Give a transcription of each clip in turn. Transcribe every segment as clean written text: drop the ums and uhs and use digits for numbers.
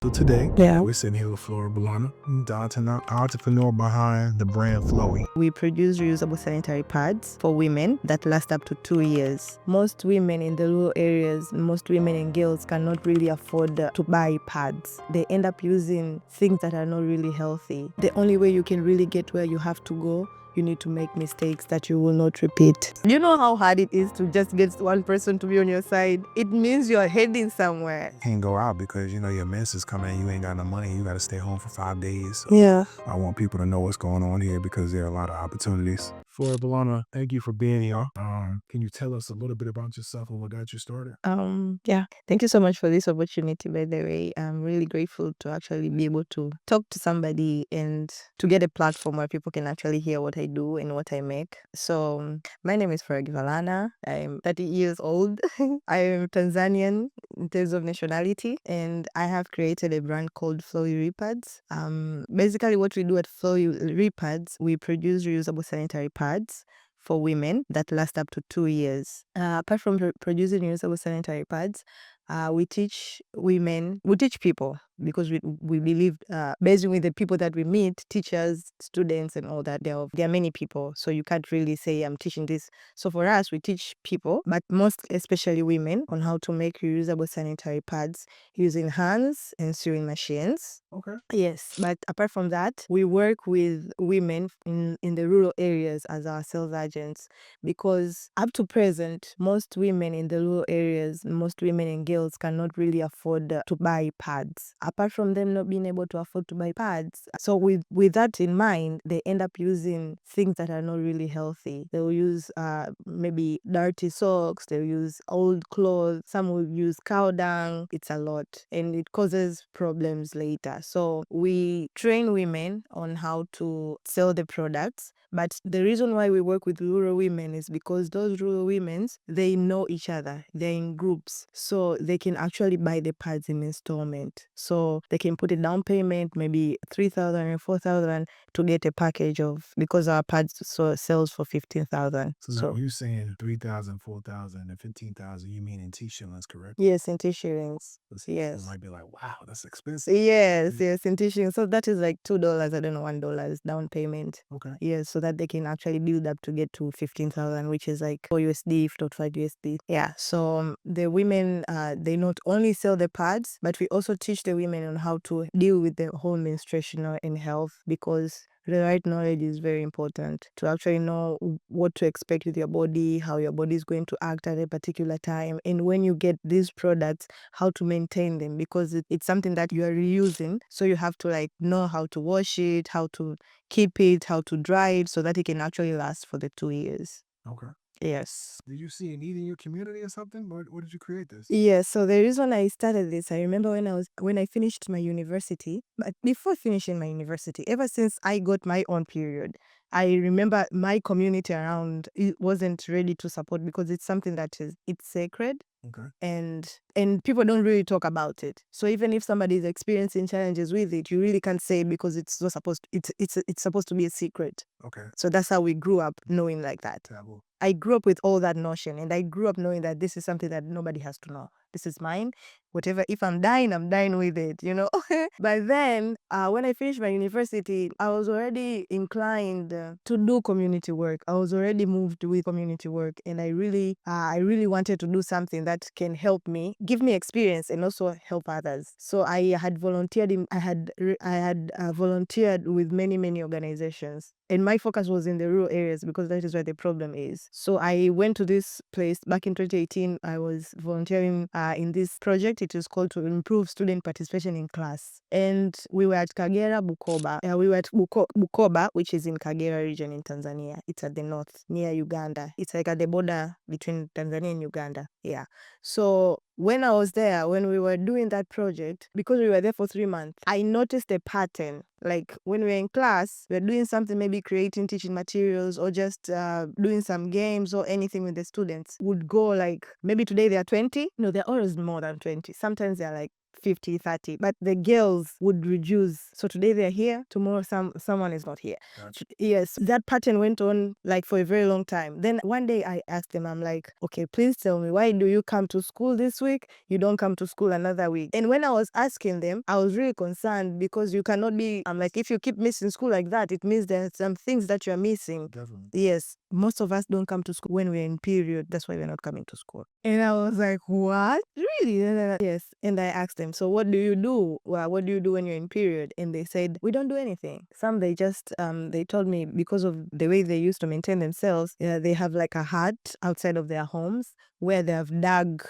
So today, Yeah. we're sitting here with Flora Balana, the entrepreneur behind the brand Flowee. We produce reusable sanitary pads for women that last up to 2 years. Most women in the rural areas, most women and girls cannot really afford to buy pads. They end up using things that are not really healthy. The only way you can really get where you have to go, you need to make mistakes that you will not repeat. You know how hard it is to just get one person to be on your side? It means you're heading somewhere. You can't go out because, your mess is coming and you ain't got no money. You got to stay home for 5 days. So Yeah. I want people to know what's going on here because there are a lot of opportunities. Flora Balana, thank you for being here. Can you tell us a little bit about yourself and what got you started? Yeah. Thank you so much for this opportunity, by the way. I'm really grateful to actually be able to talk to somebody and to get a platform where people can actually hear what I do and what I make. So my name is Flowee Handles. I'm 30 years old. I am Tanzanian in terms of nationality, and I have created a brand called Flowee Pads. Basically what we do at Flowee Pads, we produce reusable sanitary pads for women that last up to 2 years. Apart from producing reusable sanitary pads, we teach people, because we believe, based with the people that we meet, teachers, students, and all that, there are many people, so you can't really say I'm teaching this. So for us, we teach people, but most especially women, on how to make reusable sanitary pads using hands and sewing machines. Okay. Yes, but apart from that, we work with women in the rural areas as our sales agents, because up to present, most women in the rural areas, most women and girls cannot really afford to buy pads. Apart from them not being able to afford to buy pads, so with that in mind, they end up using things that are not really healthy. They'll use maybe dirty socks, they'll use old clothes, some will use cow dung. It's a lot, and it causes problems later. So we train women on how to sell the products. But the reason why we work with rural women is because those rural women, they know each other. They're in groups. So they can actually buy the pads in installment. So they can put a down payment, maybe 3,000 or 4,000, to get a package of, because our pads sells for 15,000. So you're saying 3,000, 4,000, and 15,000, you mean in T-shillings, correct? Yes, in T-shillings. People Yes. might be like, wow, that's expensive. Yes, in T-shillings. So that is like $2, I don't know, $1 down payment. Okay. Yes, so that they can actually build up to get to 15,000, which is like $4 USD, 5 USD. Yeah, so the women, they not only sell the pads, but we also teach the women on how to deal with the whole menstruation and health, because the right knowledge is very important to actually know what to expect with your body, how your body is going to act at a particular time, and when you get these products, how to maintain them, because it's something that you are reusing. So you have to know how to wash it, how to keep it, how to dry it, so that it can actually last for the 2 years. Okay. Yes. Did you see a need in your community or something? What did you create this? Yes, so the reason I started this, I remember when I finished my university, but before finishing my university, ever since I got my own period, I remember my community around, it wasn't ready to support, because it's something that it's sacred. Okay. And people don't really talk about it. So even if somebody is experiencing challenges with it, you really can't say, because it's not supposed it's supposed to be a secret. Okay. So that's how we grew up, knowing like that. Taboo. I grew up with all that notion, and I grew up knowing that this is something that nobody has to know. This is mine. Whatever, if I'm dying with it, But then, when I finished my university, I was already inclined to do community work. I was already moved with community work, and I really wanted to do something that can help me, give me experience, and also help others. So I had volunteered volunteered with many organizations. And my focus was in the rural areas, because that is where the problem is. So I went to this place back in 2018. I was volunteering in this project. It is called to improve student participation in class. And we were at Kagera, Bukoba. We were at Bukoba, which is in Kagera region in Tanzania. It's at the north, near Uganda. It's like at the border between Tanzania and Uganda. Yeah. So when I was there, when we were doing that project, because we were there for 3 months, I noticed a pattern. Like when we were in class, we were doing something, maybe creating teaching materials, or just doing some games or anything with the students, would go like, maybe today they are 20. No, they're always more than 20. Sometimes they're like 50-30, but the girls would reduce. So today they're here, tomorrow someone is not here. Gotcha. Yes, that pattern went on like for a very long time. Then one day I asked them, I'm like, okay, please tell me, why do you come to school this week? You don't come to school another week. And when I was asking them, I was really concerned because you cannot be, I'm like, if you keep missing school like that, it means there are some things that you're missing. Definitely. Yes, most of us don't come to school when we're in period. That's why we're not coming to school. And I was like, what? Really? Yes. And I asked them, so what do you do? Well, what do you do when you're in period? And they said, we don't do anything. Some they just, they told me because of the way they used to maintain themselves, they have like a hut outside of their homes where they have dug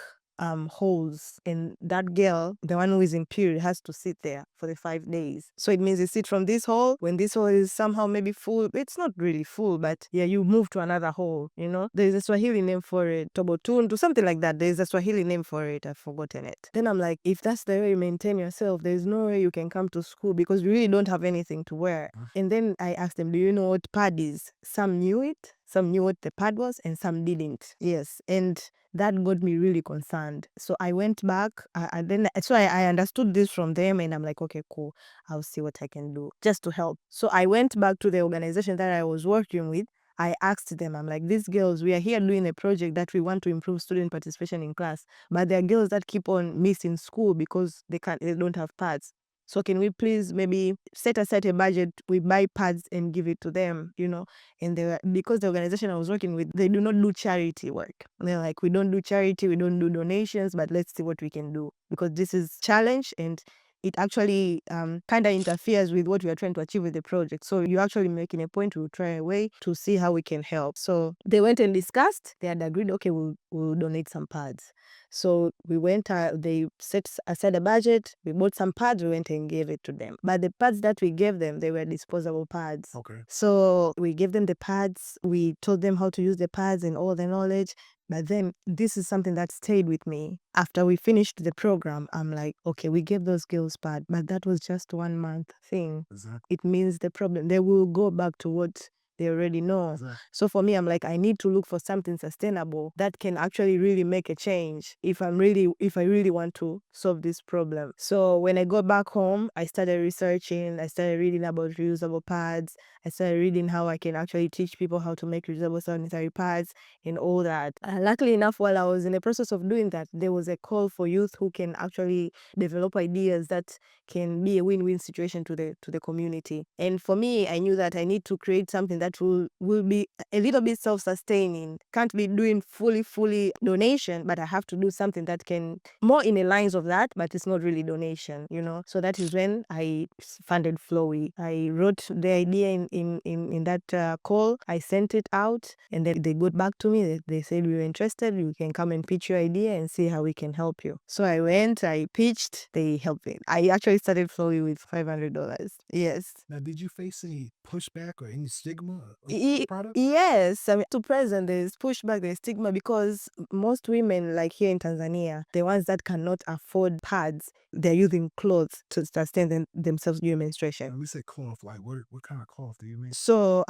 holes, and that girl, the one who is in period, has to sit there for the 5 days. So it means you sit from this hole. When this hole is somehow maybe full, it's not really full, but yeah, you move to another hole, you know. There's a Swahili name for it, Tobotundu, something like that. There's a Swahili name for it, I've forgotten it. Then I'm like, if that's the way you maintain yourself, there's no way you can come to school because you really don't have anything to wear. And then I asked them, do you know what pad is? Some knew it, some knew what the pad was, and some didn't. Yes. And that got me really concerned. So I went back and then so I understood this from them, and I'm like, okay, cool. I'll see what I can do just to help. So I went back to the organization that I was working with. I asked them, I'm like, these girls, we are here doing a project that we want to improve student participation in class, but there are girls that keep on missing school because they don't have pads. So can we please maybe set aside a budget, we buy pads and give it to them, you know? And because the organization I was working with, they do not do charity work. They're like, we don't do charity, we don't do donations, but let's see what we can do because this is challenge and it actually kind of interferes with what we are trying to achieve with the project. So you're actually making a point to try a way to see how we can help. So they went and discussed. They had agreed, okay, we'll donate some pads. So we went, they set aside a budget, we bought some pads, we went and gave it to them. But the pads that we gave them, they were disposable pads. Okay. So we gave them the pads, we told them how to use the pads and all the knowledge. But then this is something that stayed with me. After we finished the program, I'm like, okay, we gave those girls pad, but that was just 1 month thing. Exactly. It means the problem, they will go back to what they already know. Exactly. So for me, I'm like, I need to look for something sustainable that can actually really make a change if I really want to solve this problem. So when I got back home, I started researching, I started reading about reusable pads, I started reading how I can actually teach people how to make reusable sanitary pads and all that. Luckily enough, while I was in the process of doing that, there was a call for youth who can actually develop ideas that can be a win-win situation to the community. And for me, I knew that I need to create something that will be a little bit self-sustaining. Can't be doing fully donation, but I have to do something that can more in the lines of that, but it's not really donation, you know. So that is when I funded Flowee. I wrote the idea in that call. I sent it out, and then they got back to me. They said, we were interested. You can come and pitch your idea and see how we can help you. So I went, I pitched, they helped me. I actually started Flowee with $500. Yes. Now, did you face any pushback or any stigma of Y- the product? Yes, I mean, to present, there's pushback, there's stigma because most women, like here in Tanzania, the ones that cannot afford pads, they're using clothes to sustain themselves during menstruation. When we say cloth, like what kind of cloth do you mean? So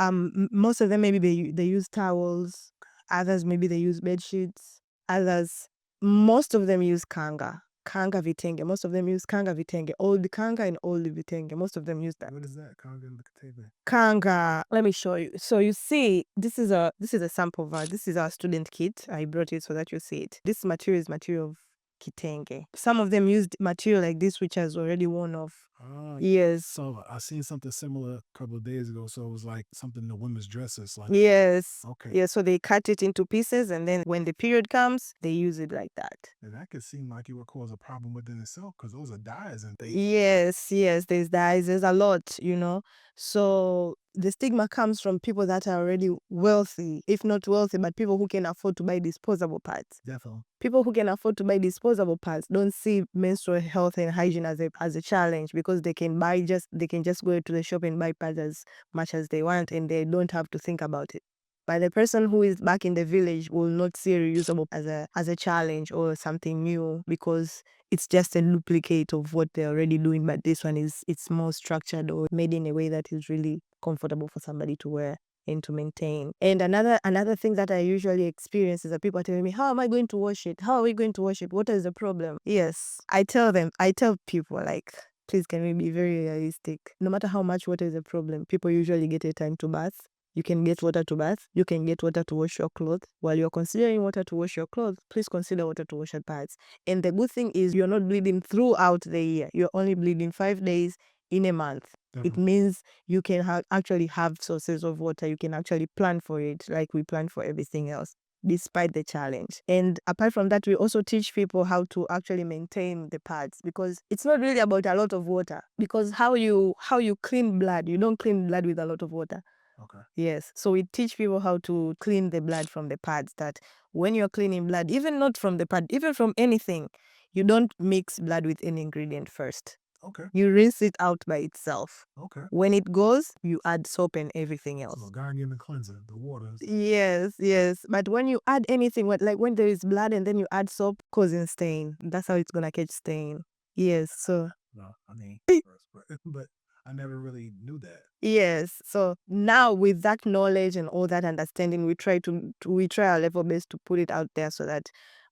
most of them maybe they use towels, others maybe they use bed sheets, others most of them use kanga vitenge. Most of them use kanga vitenge, old kanga and old vitenge. Most of them use that. What is that? Kanga and Katebe. Kanga. Let me show you. So you see, this is a sample of this is our student kit. I brought it so that you see it. This material is material of kitenge. Some of them used material like this, which has already worn off. Yes. So I seen something similar a couple of days ago. So it was like something the women's dresses, like Yes. okay. Yeah, so they cut it into pieces, and then when the period comes, they use it like that. And that could seem like it would cause a problem within itself because those are dyes and things. Yes, there's dyes, there's a lot, you know. So the stigma comes from people that are already wealthy, if not wealthy, but people who can afford to buy disposable pads. Definitely. People who can afford to buy disposable pads don't see menstrual health and hygiene as a challenge because they can just go to the shop and buy pads as much as they want, and they don't have to think about it. But the person who is back in the village will not see reusable as a challenge or something new because it's just a duplicate of what they're already doing. But this one it's more structured or made in a way that is really comfortable for somebody to wear. and to maintain. And another thing that I usually experience is that people are telling me, how am I going to wash it? How are we going to wash it? What is the problem? Yes, I tell people, like, please, can we be very realistic? No matter how much water is a problem, people usually get a time to bath. You can get water to bath. You can get water to wash your clothes. While you're considering water to wash your clothes, please consider water to wash your pads. And the good thing is you're not bleeding throughout the year. You're only bleeding 5 days in a month. It means you can actually have sources of water. You can actually plan for it like we plan for everything else, despite the challenge. And apart from that, we also teach people how to actually maintain the pads, because it's not really about a lot of water, because how you clean blood, you don't clean blood with a lot of water. Okay. Yes. So we teach people how to clean the blood from the pads, that when you're cleaning blood, even not from the pad, even from anything, you don't mix blood with any ingredient first. Okay. You rinse it out by itself. Okay. When it goes, you add soap and everything else. So God give the cleanser, the waters. Yes, yes. But when you add anything, like when there is blood and then you add soap, causing stain. That's how it's gonna catch stain. Yes. So No, I mean, but I never really knew that. yes. So now with that knowledge and all that understanding, we try our level best to put it out there so that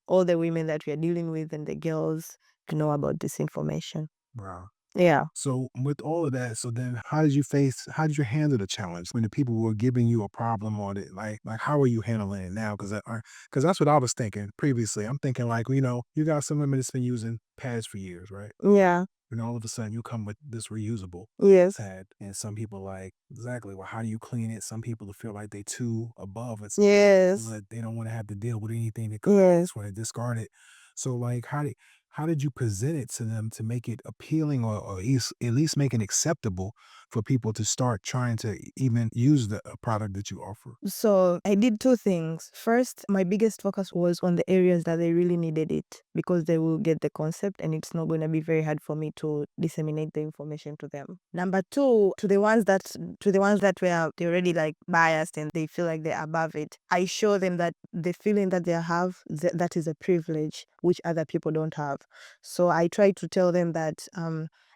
all the women that we are dealing with and the girls know about this information. Wow. Yeah. So with all of that, so then how did you handle the challenge when the people were giving you a problem on it? Like how are you handling it now? Because that's what I was thinking previously. I'm thinking like, you got some women that's been using pads for years, right? Yeah. And all of a sudden you come with this reusable Yes. pad. And some people like, exactly, well, how do you clean it? Some people feel like they too above it. Yes. But they don't want to have to deal with anything that Yes. just want to discard it. So like how did you present it to them to make it appealing or at least make it acceptable for people to start trying to even use the product that you offer? So I did two things. First, my biggest focus was on the areas that they really needed it, because they will get the concept and it's not going to be very hard for me to disseminate the information to them. Number two, to the ones that were they already like biased and they feel like they're above it, I show them that the feeling that they have, that is a privilege which other people don't have. So I try to tell them that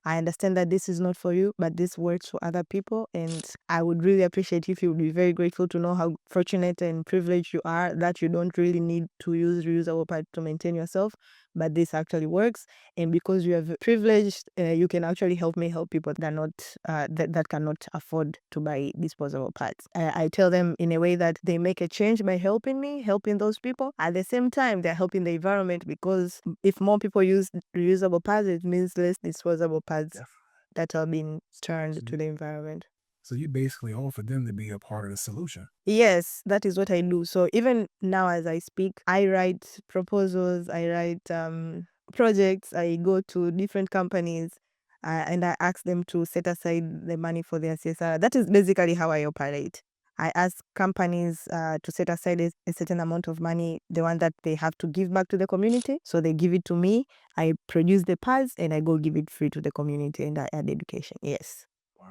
I understand that this is not for you, but this works for other people. And I would really appreciate if you would be very grateful to know how fortunate and privileged you are, that you don't really need to use reusable pads to maintain yourself, but this actually works. And because you have privileged, you can actually help me help people that are not that cannot afford to buy disposable pads. I tell them in a way that they make a change by helping me, helping those people. At the same time, they're helping the environment, because if more people use reusable pads, it means less disposable pads that are being turned to the environment. So you basically offer them to be a part of the solution. Yes, that is what I do. So even now as I speak, I write proposals, I write projects, I go to different companies and I ask them to set aside the money for their CSR. That is basically how I operate. I ask companies to set aside a certain amount of money, the one that they have to give back to the community. So they give it to me, I produce the pads, and I go give it free to the community, and I add education. Yes. Wow.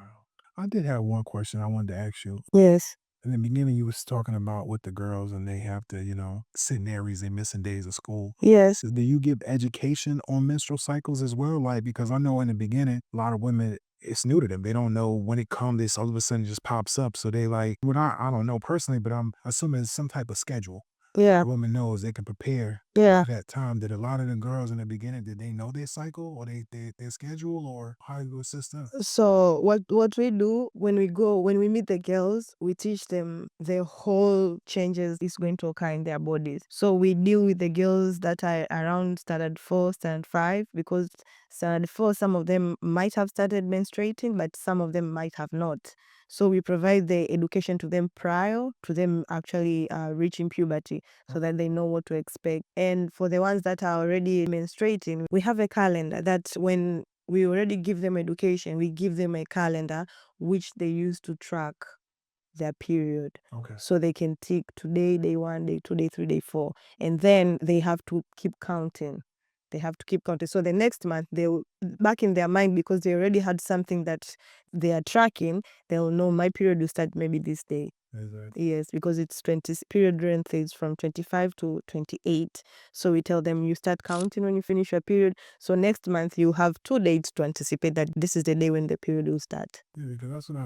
I did have one question I wanted to ask you. Yes. In the beginning, you was talking about with the girls and they have to, sit in areas, they missing days of school. Yes. So do you give education on menstrual cycles as well? Like, because I know in the beginning, a lot of women, it's new to them. They don't know when it comes, this all of a sudden just pops up. So they like, well, I don't know personally, but I'm assuming it's some type of schedule. Yeah. The woman knows they can prepare Yeah. that time. Did a lot of the girls in the beginning, did they know their cycle or their schedule, or how you assist them? So what we do when we meet the girls, we teach them the whole changes is going to occur in their bodies. So we deal with the girls that are around standard 4, standard 5, because standard 4, some of them might have started menstruating, but some of them might have not. So we provide the education to them prior to them actually reaching puberty, so that they know what to expect. And for the ones that are already menstruating, we have a calendar that when we already give them education, we give them a calendar which they use to track their period. Okay. So they can tick today, day 1, day 2, day 3, day 4. And then they have to keep counting. So the next month, they will, back in their mind, because they already had something that they are tracking, they'll know my period will start maybe this day. Exactly. Yes, because it's 20 period length is from 25 to 28. So we tell them you start counting when you finish your period. So next month you have 2 dates to anticipate that this is the day when the period will start. Yeah, because that's what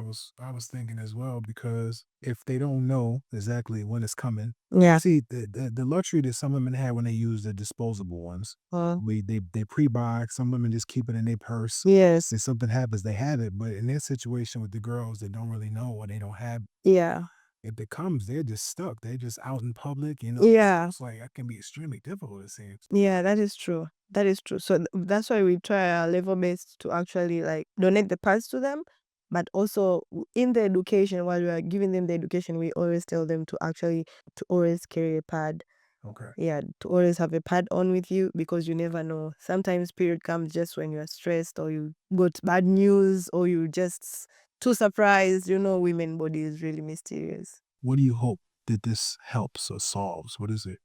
I was thinking as well. Because if they don't know exactly when it's coming, Yeah. see the luxury that some women have when they use the disposable ones, they pre-buy. Some women just keep it in their purse. Yes. If something happens, they have it. But in this situation with the girls that don't really know or they don't have, Yeah. if it comes, they're just stuck. They're just out in public. Yeah. It's like that can be extremely difficult. It seems. Yeah, that is true. That is true. So that's why we try our level best to actually like donate the parts to them. But also in the education, while we are giving them the education, we always tell them to actually to always carry a pad. Okay. Yeah, to always have a pad on with you because you never know. Sometimes period comes just when you're stressed or you got bad news or you just too surprised. Women body is really mysterious. What do you hope that this helps or solves? What is it?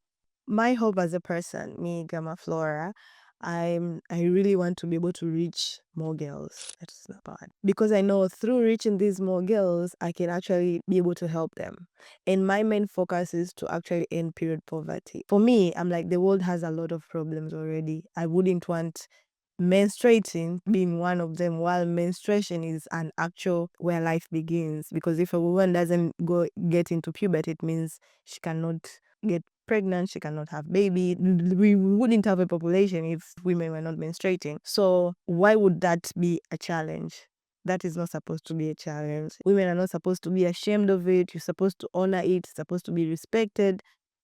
My hope as a person, me, Gamma Flora, I really want to be able to reach more girls. That's not bad. Because I know through reaching these more girls, I can actually be able to help them. And my main focus is to actually end period poverty. For me, I'm like the world has a lot of problems already. I wouldn't want menstruating being one of them, while menstruation is an actual where life begins. Because if a woman doesn't get into puberty, it means she cannot get pregnant, she cannot have baby. We wouldn't have a population if women were not menstruating. So why would that be a challenge? That is not supposed to be a challenge. Women are not supposed to be ashamed of it. You're supposed to honor it. It's supposed to be respected.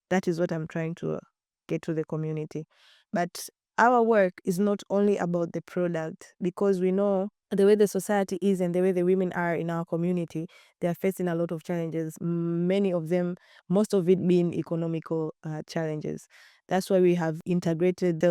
That is what I'm trying to get to the community. But our work is not only about the product, because we know the way the society is and the way the women are in our community, they are facing a lot of challenges. Many of them, most of it being economical challenges. That's why we have integrated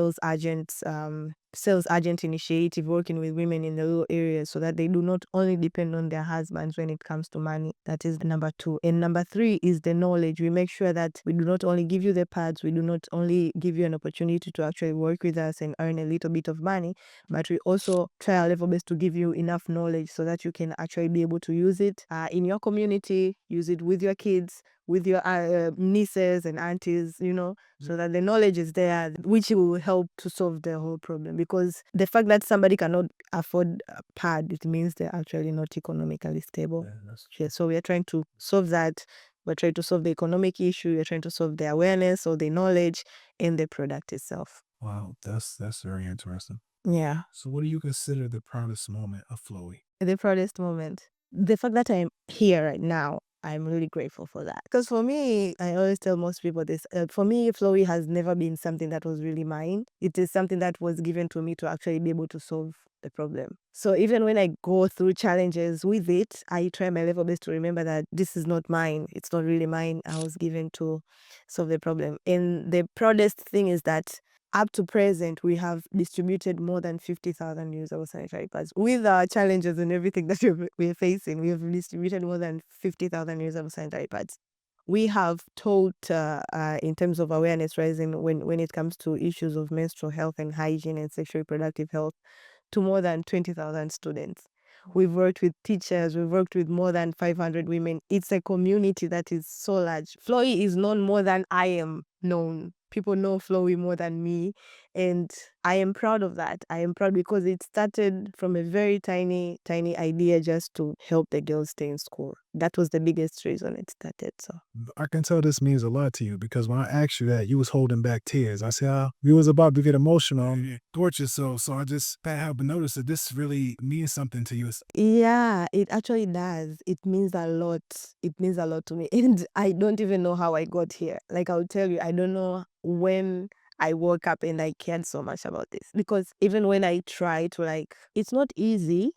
sales agent initiative working with women in the rural areas so that they do not only depend on their husbands when it comes to money. That is number 2. And number 3 is the knowledge. We make sure that we do not only give you the pads, we do not only give you an opportunity to actually work with us and earn a little bit of money, but we also try our level best to give you enough knowledge so that you can actually be able to use it in your community, use it with your kids, with your nieces and aunties, so that the knowledge is there, which will help to solve the whole problem. Because the fact that somebody cannot afford a pad, it means they're actually not economically stable. Yeah, so we are trying to solve that. We're trying to solve the economic issue. We're trying to solve the awareness or the knowledge in the product itself. Wow, that's very interesting. Yeah. So, what do you consider the proudest moment of Flowee? The proudest moment. The fact that I'm here right now, I'm really grateful for that. Because for me, I always tell most people this. For me, Flowee has never been something that was really mine. It is something that was given to me to actually be able to solve the problem. So even when I go through challenges with it, I try my level best to remember that this is not mine. It's not really mine. I was given to solve the problem. And the proudest thing is that up to present, we have distributed more than 50,000 reusable sanitary pads. With our challenges and everything that we're facing, we have distributed more than 50,000 reusable sanitary pads. We have taught in terms of awareness raising when it comes to issues of menstrual health and hygiene and sexual reproductive health to more than 20,000 students. We've worked with teachers, we've worked with more than 500 women. It's a community that is so large. Flowee is known more than I am known. People know Flowee more than me. And I am proud of that. I am proud because it started from a very tiny, tiny idea just to help the girls stay in school. That was the biggest reason it started. So I can tell this means a lot to you because when I asked you that, you was holding back tears. I said, you was about to get emotional and torture yourself. So I just can't help but notice that this really means something to you. yeah, it actually does. It means a lot. It means a lot to me. And I don't even know how I got here. Like I'll tell you, I don't know when I woke up and I cared so much about this. Because even when I try to it's not easy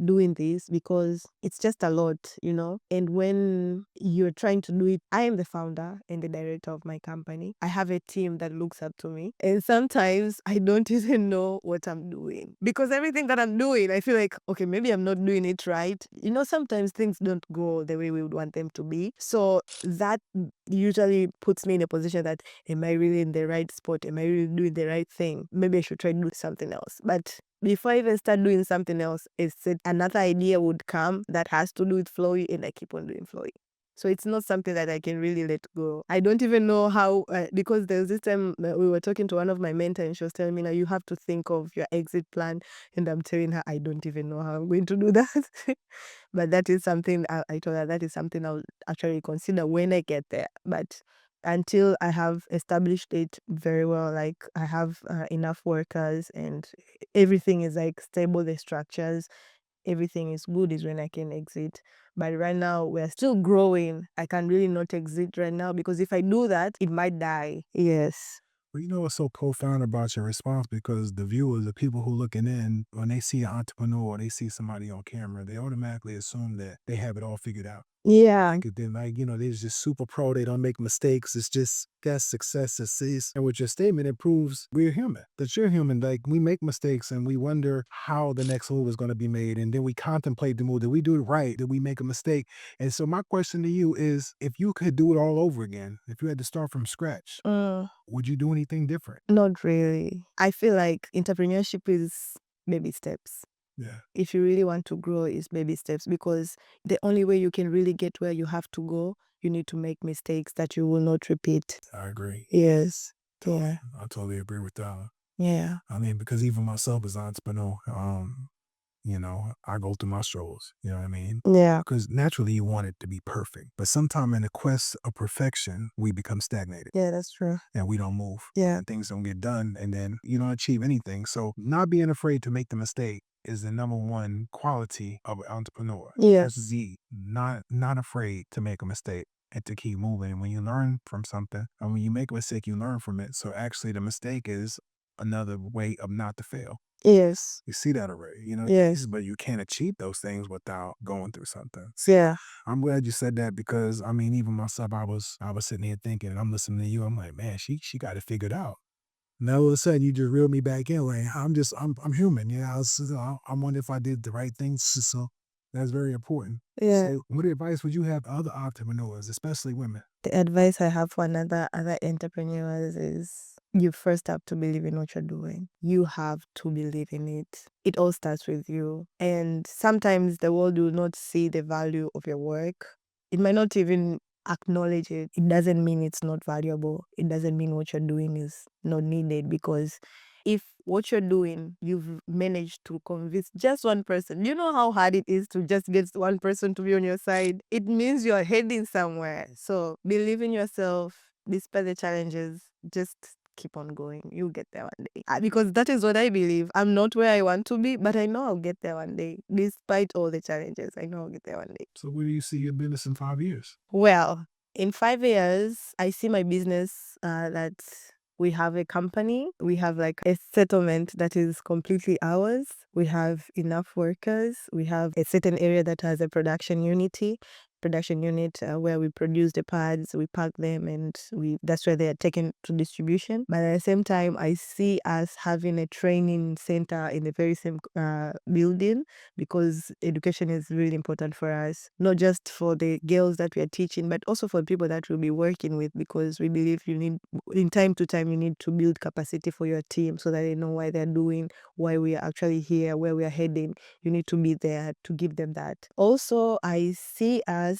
doing this because it's just a lot, And when you're trying to do it, I am the founder and the director of my company. I have a team that looks up to me. And sometimes I don't even know what I'm doing. Because everything that I'm doing, I feel like, okay, maybe I'm not doing it right. Sometimes things don't go the way we would want them to be. So that usually puts me in a position that, am I really in the right spot? Am I really doing the right thing? Maybe I should try to do something else. But before I even start doing something else, another idea would come that has to do with Flowee, and I keep on doing Flowee. So it's not something that I can really let go. I don't even know how, because there's this time we were talking to one of my mentors and she was telling me, now you have to think of your exit plan. And I'm telling her, I don't even know how I'm going to do that. But that is something I told her that is something I'll actually consider when I get there. But until I have established it very well, like I have enough workers and everything is like stable, the structures, everything is good, is when I can exit. But right now we're still growing. I can really not exit right now because if I do that, it might die. Yes. Well, you know what's so profound about your response? Because the viewers, the people who looking in, when they see an entrepreneur or they see somebody on camera, they automatically assume that they have it all figured out. Yeah. Like they're like, they're just super pro. They don't make mistakes. It's just that's success, success. And with your statement, it proves we're human. That you're human. Like we make mistakes and we wonder how the next move is going to be made, and then we contemplate the move. Did we do it right? Did we make a mistake? And so my question to you is, if you could do it all over again, if you had to start from scratch, would you do anything different? Not really. I feel like entrepreneurship is baby steps. Yeah, If you really want to grow, it's baby steps, because the only way you can really get where you have to go, you need to make mistakes that you will not repeat. I agree. Yes. Totally. Yeah. I totally agree with that. Yeah. I mean, because even myself as an entrepreneur, I go through my struggles, you know what I mean? Yeah. Because naturally you want it to be perfect. But sometime in the quest of perfection, we become stagnated Yeah, that's true. and we don't move. Yeah. And things don't get done and then you don't achieve anything. So not being afraid to make the mistake is the number one quality of an entrepreneur. Yeah. That's Z. Not afraid to make a mistake and to keep moving. And when you learn from something, and when you make a mistake, you learn from it. So actually the mistake is another way of not to fail. Yes. You see that already, Yes. but you can't achieve those things without going through something. Yeah. I'm glad you said that because I mean, even myself, I was sitting here thinking, and I'm listening to you. I'm like, man, she got it figured out. Now all of a sudden, you just reeled me back in. Like I'm human. Yeah, I wonder if I did the right things. So that's very important. Yeah. So, what advice would you have to other entrepreneurs, especially women? The advice I have for other entrepreneurs is you first have to believe in what you're doing. You have to believe in it. It all starts with you. And sometimes the world will not see the value of your work. It might not even acknowledge it. It doesn't mean it's not valuable. It doesn't mean what you're doing is not needed, because if what you're doing, you've managed to convince just one person. You know how hard it is to just get one person to be on your side? It means you're heading somewhere. So believe in yourself, despite the challenges, just keep on going. You'll get there one day. Because that is what I believe. I'm not where I want to be, but I know I'll get there one day. Despite all the challenges, I know I'll get there one day. So, where do you see your business in 5 years? Well, in 5 years, I see my business that we have a company, we have like a settlement that is completely ours. We have enough workers. We have a certain area that has a production unit where we produce the pads, we pack them, and that's where they are taken to distribution. But at the same time, I see us having a training center in the very same building, because education is really important for us, not just for the girls that we are teaching, but also for people that we'll be working with, because we believe in time to time, you need to build capacity for your team so that they know why they're doing, why we are actually here, where we are heading. You need to be there to give them that. Also, I see us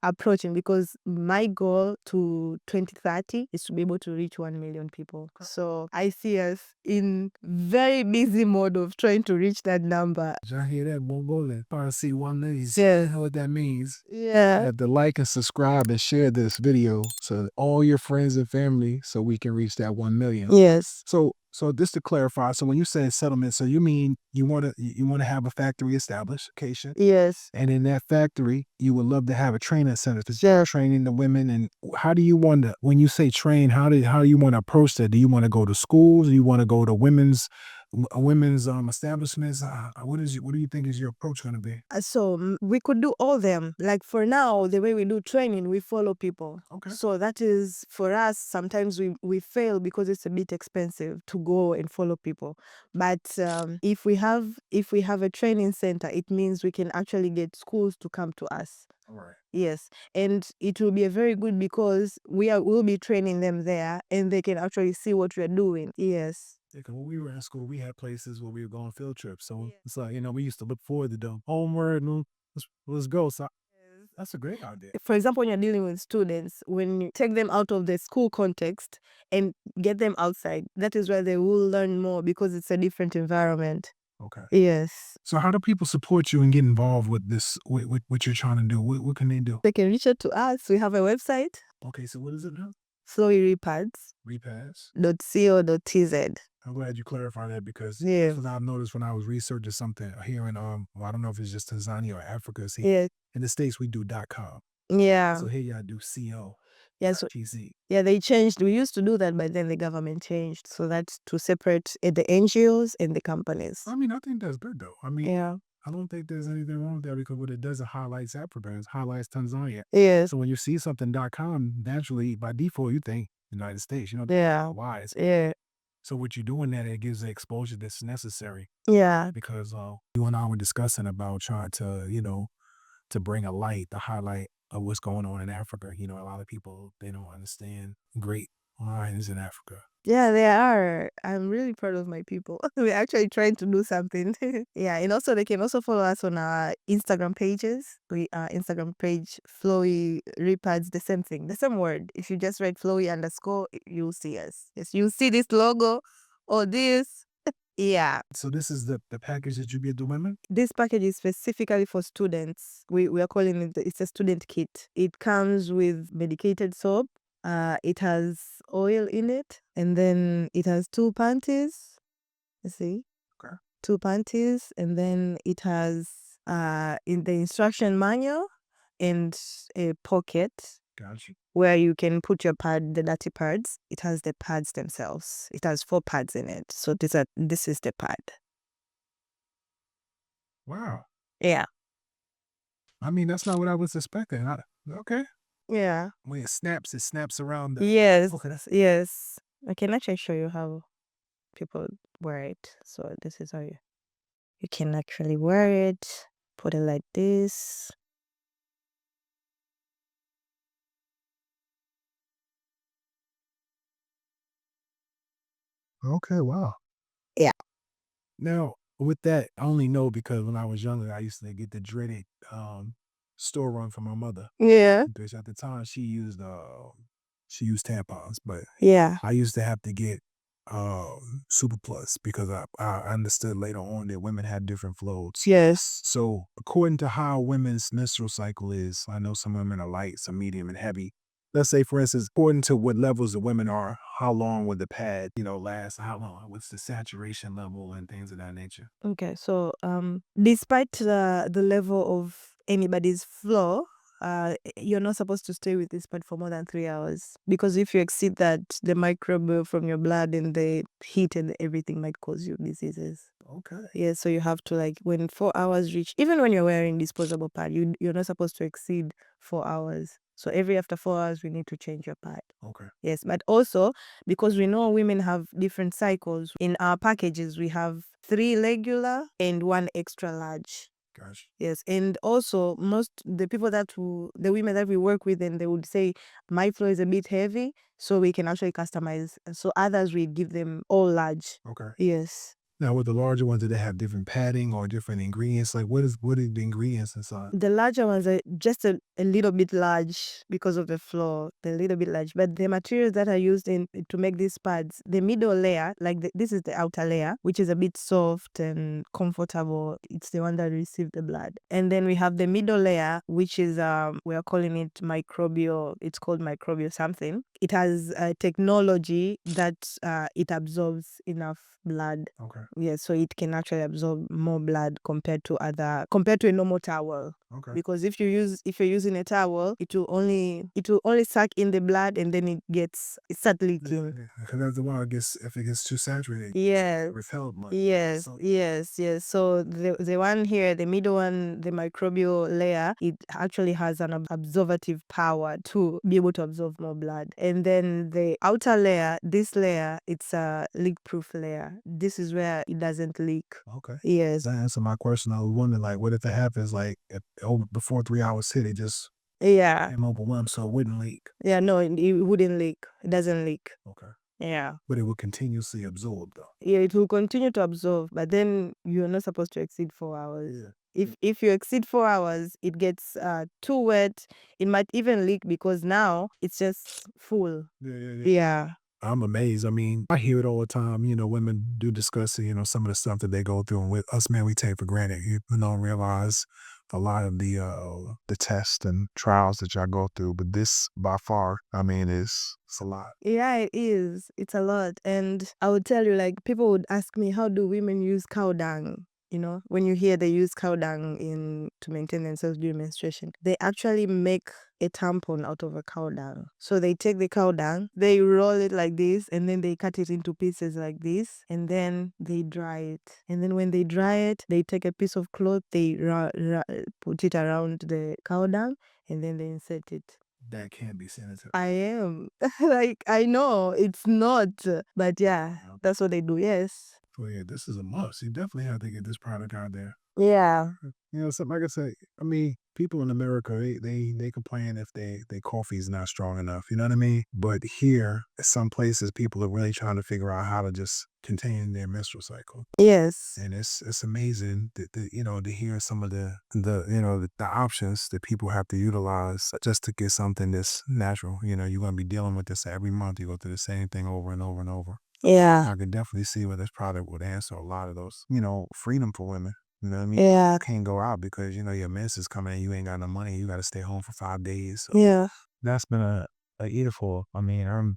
approaching, because my goal to 2030 is to be able to reach 1 million people. So I see us in very busy mode of trying to reach that number. Did y'all hear that? Mongolian. Trying to see 1 million. Yes. You know what that means? Yeah. You have to like and subscribe and share this video to all your friends and family so we can reach that 1 million. Yes. So just to clarify, so when you say settlement, so you mean you want to have a factory established, location, Yes. and in that factory you would love to have a training center to Yeah. training the women. And how do you want to, when you say train, how do you want to approach that? Do you want to go to schools? Do you want to go to women's establishments? What do you think is your approach going to be? So we could do all them. Like for now, the way we do training, we follow people. Okay. So that is, for us, sometimes we fail because it's a bit expensive to go and follow people. But if we have a training center, it means we can actually get schools to come to us. All right. Yes, and it will be a very good, because we'll be training them there, and they can actually see what we're doing. Yes. Yeah, 'cause when we were in school, we had places where we would go on field trips. So it's like, we used to look forward to them. Homeward, let's go. So that's a great idea. For example, when you're dealing with students, when you take them out of the school context and get them outside, that is where they will learn more because it's a different environment. Okay. Yes. So how do people support you and get involved with this, with what you're trying to do? What can they do? They can reach out to us. We have a website, Okay, so what is it now? floweerepads.co.tz. Repass. I'm glad you clarified that because Yeah. that's what I've noticed when I was researching something here in well, I don't know if it's just Tanzania or Africa. See, Yeah. in the States we do .com. Yeah. So here y'all do .co. Yeah. So .tz. yeah, they changed. We used to do that, but then the government changed. So that's to separate the NGOs and the companies. I mean, I think that's good though. I mean, Yeah. I don't think there's anything wrong with that because what it does, it highlights Africa, it highlights Tanzania. Yes. So when you see something .com, naturally by default you think United States. Yeah. Why? Yeah. So what you're doing that, it gives the exposure that's necessary Yeah. because you and I were discussing about trying to, to bring a light, the highlight of what's going on in Africa. A lot of people, they don't understand great lines in Africa. Yeah, they are. I'm really proud of my people. We're actually trying to do something. Yeah, and also they can also follow us on our Instagram pages. Instagram page Flowee Repads, the same thing, the same word. If you just write Flowee_, you'll see us. Yes, you'll see this logo or this. Yeah. So this is the package that you give the women? This package is specifically for students. We are calling it, it's a student kit. It comes with medicated soap. It has oil in it, and then it has 2 panties. You see? Okay. 2 panties, and then it has in the instruction manual and a pocket Gotcha. where you can put your pad, the dirty pads. It has the pads themselves. It has 4 pads in it. So this is the pad. Wow. Yeah. I mean, that's not what I was expecting. Okay. Yeah. When it snaps around the. Yes. Okay. Yes. I can actually show you how people wear it. So this is how you can actually wear it. Put it like this. Okay. Wow. Yeah. Now, with that, I only know because when I was younger, I used to get the dreaded store run from my mother. Yeah. Because at the time she used tampons, but Yeah. I used to have to get Super Plus because I understood later on that women had different flows. Yes. So according to how women's menstrual cycle is, I know some women are light, some medium, and heavy. Let's say, for instance, according to what levels the women are, how long would the pad, last? How long? What's the saturation level and things of that nature? Okay. So despite the level of anybody's flow, you're not supposed to stay with this pad for more than 3 hours, because if you exceed that, the microbe from your blood and the heat and everything might cause you diseases. Okay. Yeah, so you have to, like, when 4 hours reach, even when you're wearing disposable pad, you're not supposed to exceed 4 hours. So every after 4 hours, we need to change your pad. Okay. Yes, but also because we know women have different cycles, in our packages we have 3 regular and 1 extra large. Gosh. Yes, and also the women that we work with, and they would say my flow is a bit heavy, so we can actually customize. So others we give them all large. Okay. Yes. Now, with the larger ones, do they have different padding or different ingredients? Like, what are the ingredients inside? The larger ones are just a little bit large because of the floor. They're a little bit large. But the materials that are used to make these pads, the middle layer, like this is the outer layer, which is a bit soft and comfortable. It's the one that receives the blood. And then we have the middle layer, which is, we are calling it microbial. It's called microbial something. It has a technology that it absorbs enough blood. Okay. Yeah, so it can actually absorb more blood compared to a normal towel. Okay. Because if you're using a towel, it will only suck in the blood, and then it starts leaking. Because after a while, if it gets too saturated, Yes. repelled much. Yes, So, yes. So the one here, the middle one, the microbial layer, it actually has an absorptive power to be able to absorb more blood. And then the outer layer, this layer, it's a leak-proof layer. This is where it doesn't leak. okay. Yes. That answered my question. I was wondering, like, what if it happens, like, before 3 hours hit, it just Yeah. came overwhelmed so it wouldn't leak? Yeah, no, it wouldn't leak. It doesn't leak. Okay. Yeah. But it will continuously absorb though. Yeah, it will continue to absorb, but then you're not supposed to exceed 4 hours. Yeah. If you exceed 4 hours, it gets too wet. It might even leak because now it's just full. Yeah. Yeah. I'm amazed. I mean, I hear it all the time. Women do discuss, some of the stuff that they go through, and with us men, we take for granted. You don't realize a lot of the tests and trials that y'all go through, but this by far, I mean, it's a lot. Yeah, it is. It's a lot. And I would tell you, like, people would ask me, how do women use cow dung? When you hear they use cow dung to maintain themselves during menstruation, they actually make a tampon out of a cow dung. So they take the cow dung, they roll it like this, and then they cut it into pieces like this, and then they dry it. And then when they dry it, they take a piece of cloth, they put it around the cow dung, and then they insert it. That can be sanitary. I am. Like, I know it's not, but yeah, that's what they do. Yes. So yeah, this is a must. You definitely have to get this product out there. Yeah. Something like I say, I mean, people in America, they complain if they coffee is not strong enough. You know what I mean? But here, some places, people are really trying to figure out how to just contain their menstrual cycle. Yes. And it's amazing to hear some of the options that people have to utilize just to get something that's natural. You're gonna be dealing with this every month. You go through the same thing over and over and over. Yeah. I could definitely see where this product would answer a lot of those, freedom for women. You know what I mean? Yeah. You can't go out because your mess is coming and you ain't got no money. You got to stay home for 5 days. So Yeah. that's been a eatful. I mean,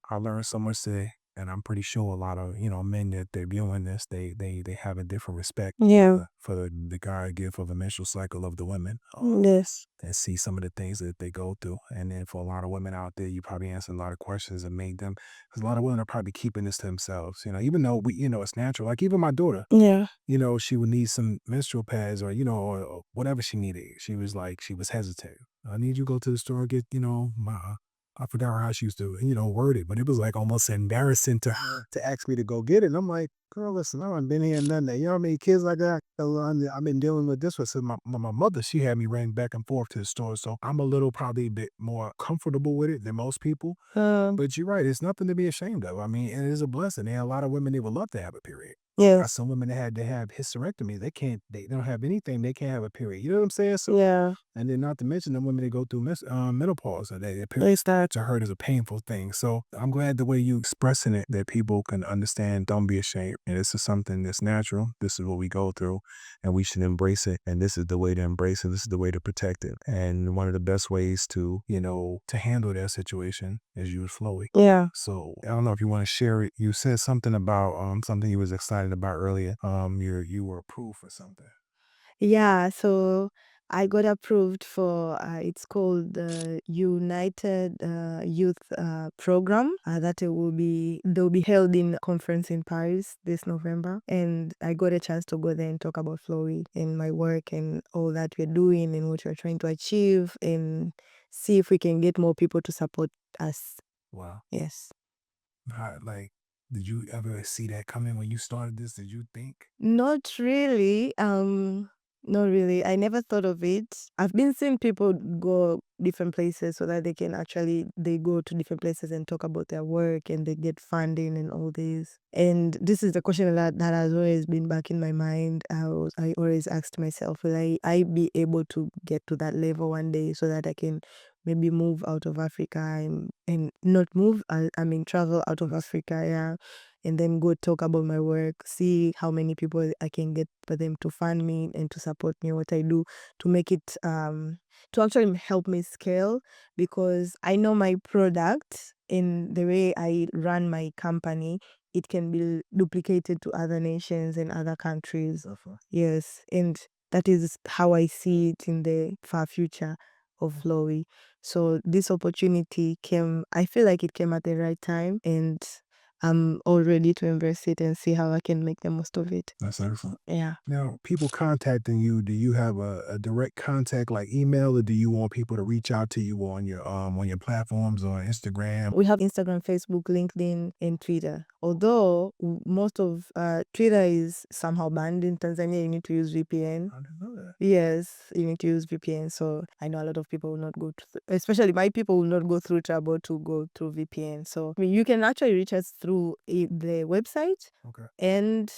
I learned so much today, and I'm pretty sure a lot of men that they're viewing this, they have a different respect Yeah. for the God gift of the menstrual cycle of the women. Yes. And see some of the things that they go through. And then for a lot of women out there, you probably answer a lot of questions and made them, because a lot of women are probably keeping this to themselves, even though it's natural. Like even my daughter, Yeah. she would need some menstrual pads or whatever she needed. She was hesitant. I need you to go to the store and get, I forgot how she used to, word it, but it was like almost embarrassing to her to ask me to go get it. And I'm like, girl, listen, I haven't been here and none of that. You know how many kids like that? I've been dealing with this one since my mother, she had me running back and forth to the store. So I'm a little probably a bit more comfortable with it than most people. But you're right. It's nothing to be ashamed of. I mean, it is a blessing. And a lot of women, they would love to have a period. Yeah. Some women that had to have hysterectomy, they don't have anything. They can't have a period. You know what I'm saying? So, Yeah. and then not to mention the women that go through menopause, and their period starts to hurt is a painful thing. So I'm glad the way you expressing it, that people can understand, don't be ashamed. And this is something that's natural. This is what we go through and we should embrace it. And this is the way to embrace it. This is the way to protect it. And one of the best ways to handle that situation is use Flowee. Yeah. So I don't know if you want to share it. You said something about something you was excited about earlier. You were approved for something. Yeah, so I got approved for it's called the United Youth Program that they'll be held in a conference in Paris this November, and I got a chance to go there and talk about Flowee and my work and all that we're doing and what we're trying to achieve, and see if we can get more people to support us. Wow. Yes. Like, did you ever see that coming when you started this? Did you think? Not really. Not really. I never thought of it. I've been seeing people go different places so that they go to different places and talk about their work and they get funding and all this. And this is the question that has always been back in my mind. I always asked myself, will I be able to get to that level one day so that I can maybe move out of Africa and not move, I mean travel out of Africa, yeah, and then go talk about my work, see how many people I can get for them to fund me and to support me what I do, to make it to actually help me scale, because I know my product in the way I run my company, it can be duplicated to other nations and other countries. Yes, and that is how I see it in the far future of Flowee. So this opportunity I feel like it came at the right time, and I'm all ready to embrace it and see how I can make the most of it. That's excellent. Yeah. Now, people contacting you, do you have a direct contact like email, or do you want people to reach out to you on your platforms or Instagram? We have Instagram, Facebook, LinkedIn, and Twitter. Although most of Twitter is somehow banned in Tanzania, you need to use VPN. I didn't know that. Yes, you need to use VPN. So I know a lot of people will not go through, especially my people will not go through trouble to go through VPN. So I mean, you can actually reach us through the website Okay. and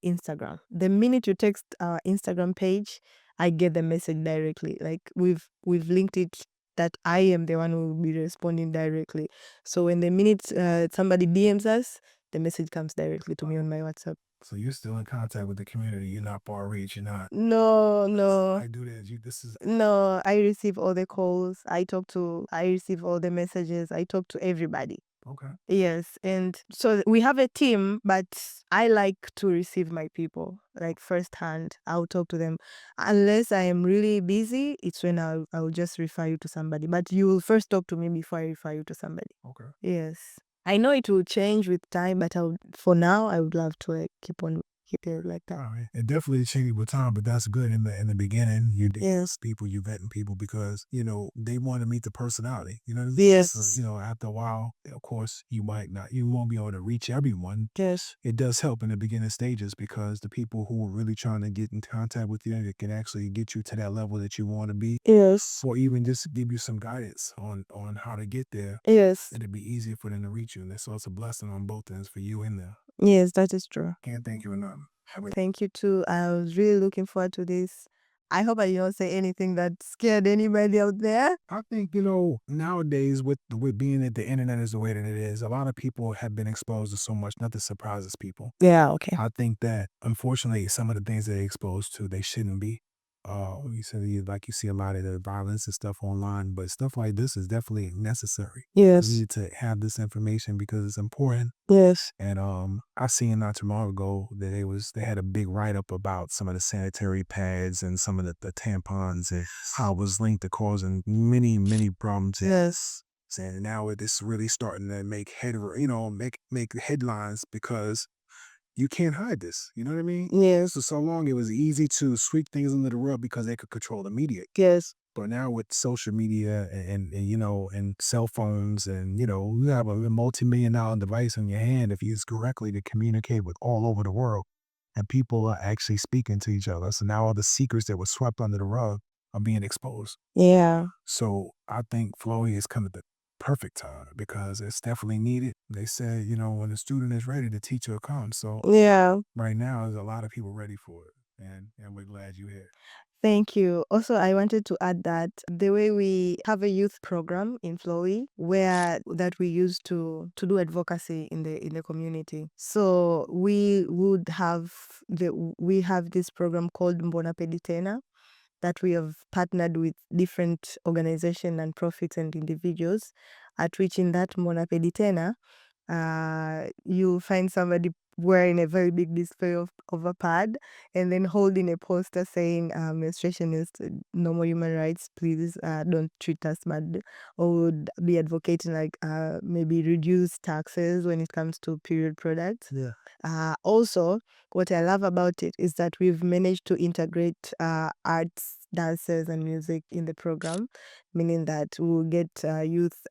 Instagram. The minute you text our Instagram page, I get the message directly. Like we've linked it that I am the one who will be responding directly. So when the minute somebody DMs us, the message comes directly to me on my WhatsApp. So you're still in contact with the community. You're not far reach. You're not. No, no. I do this. This is No, I receive all the calls. I receive all the messages. I talk to everybody. okay. Yes. And so we have a team, but I like to receive my people like firsthand. I'll talk to them. Unless I am really busy, it's when I'll just refer you to somebody. But you will first talk to me before I refer you to somebody. Okay. Yes. I know it will change with time, but for now, I would love to keep it like that. All right. It definitely changed with time, but that's good. In the beginning, you Yes. people, you vetting people because they want to meet the personality. Yes. So, after a while, of course, you won't be able to reach everyone. Yes. It does help in the beginning stages because the people who are really trying to get in contact with you, it can actually get you to that level that you want to be, Yes. or even just give you some guidance on how to get there. Yes. It'd be easier for them to reach you, and so it's a blessing on both ends for you and them. Yes, that is true. Can't thank you enough. Thank you too. I was really looking forward to this. I hope I did not say anything that scared anybody out there. I think nowadays with being that the internet is the way that it is, a lot of people have been exposed to so much. Nothing surprises people. Yeah, okay. I think that unfortunately, some of the things they're exposed to, they shouldn't be. You said you see a lot of the violence and stuff online, but stuff like this is definitely necessary. We Yes. need to have this information because it's important. Yes. And I seen not too long ago that they had a big write up about some of the sanitary pads and some of the tampons and how it was linked to causing many problems. Yes. And now it's really starting to make headlines because you can't hide this. You know what I mean? Yes. So long it was easy to sweep things under the rug because they could control the media. Yes. But now with social media and cell phones and you have a multi-million-dollar device in your hand if you use correctly to communicate with all over the world, and people are actually speaking to each other. So now all the secrets that were swept under the rug are being exposed. Yeah. So I think Flowee has come at the perfect time because it's definitely needed. They said, when the student is ready, the teacher will come. So Yeah. right now, there's a lot of people ready for it, and we're glad you're here. Thank you. Also, I wanted to add that the way we have a youth program in Flowee where that we use to do advocacy in the community. So we have this program called Mbona Peditena that we have partnered with different organizations and profits and individuals, at which in that Mbona Peditena, you'll find somebody wearing a very big display of a pad and then holding a poster saying menstruation is normal human rights, please don't treat us bad, or would be advocating like maybe reduce taxes when it comes to period products. Yeah. Also, what I love about it is that we've managed to integrate arts, dances, and music in the program, meaning that we'll get youth.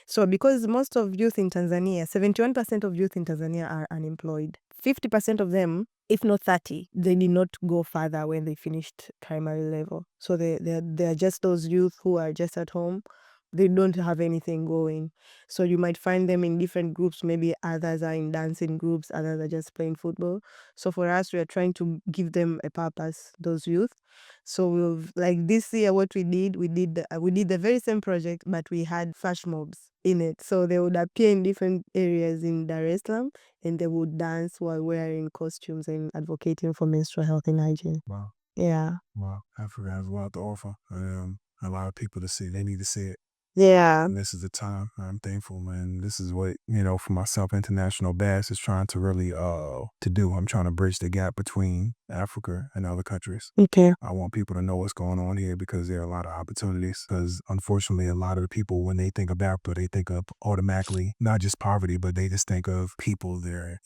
So, because most of youth in Tanzania, 71% of youth in Tanzania are unemployed. 50% of them, if not 30, they did not go further when they finished primary level. So they're just those youth who are just at home. They don't have anything going. So you might find them in different groups. Maybe others are in dancing groups, others are just playing football. So for us, we are trying to give them a purpose, those youth. So we've like this year, what we did the very same project, but we had flash mobs in it. So they would appear in different areas in Dar es Salaam, and they would dance while wearing costumes and advocating for menstrual health and hygiene. Wow. Yeah. Wow. Africa has a lot to offer. A lot of people to see. They need to see it. Yeah. And this is the time. I'm thankful, man. This is what, for myself, International Bass is trying to really to do. I'm trying to bridge the gap between Africa and other countries. Okay. I want people to know what's going on here because there are a lot of opportunities. Because unfortunately, a lot of the people, when they think of Africa, they think of automatically not just poverty, but they just think of people they're,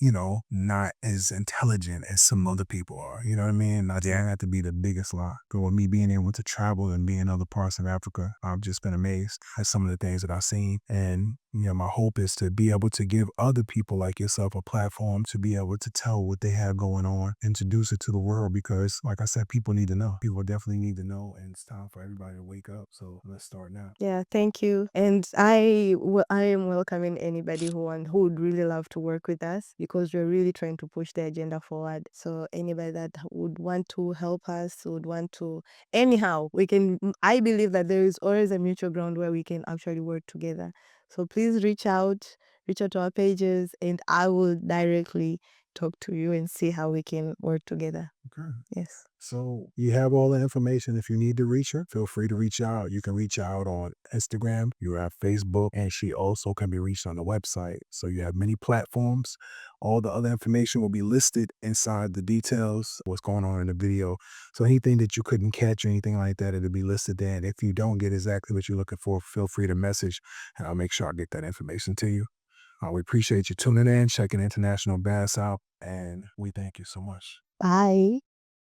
not as intelligent as some other people are. You know what I mean? That had to be the biggest lie. But with me being able to travel and be in other parts of Africa, I've just been amazed at some of the things that I've seen. And Yeah, my hope is to be able to give other people like yourself a platform to be able to tell what they have going on, introduce it to the world because, like I said, people need to know. People definitely need to know, and it's time for everybody to wake up. So let's start now. Yeah, thank you. And I am welcoming anybody who would really love to work with us because we're really trying to push the agenda forward. So anybody that would want to help us, would want to anyhow, we can I believe that there is always a mutual ground where we can actually work together. So please reach out to our pages and I will directly talk to you and see how we can work together. Okay. Yes. So you have all the information. If you need to reach her, feel free to reach out. You can reach out on Instagram, you have Facebook, and she also can be reached on the website. So you have many platforms. All the other information will be listed inside the details, what's going on in the video. So anything that you couldn't catch or anything like that, it'll be listed there. And if you don't get exactly what you're looking for, feel free to message and I'll make sure I get that information to you. We appreciate you tuning in, checking International Bass out, and we thank you so much. Bye.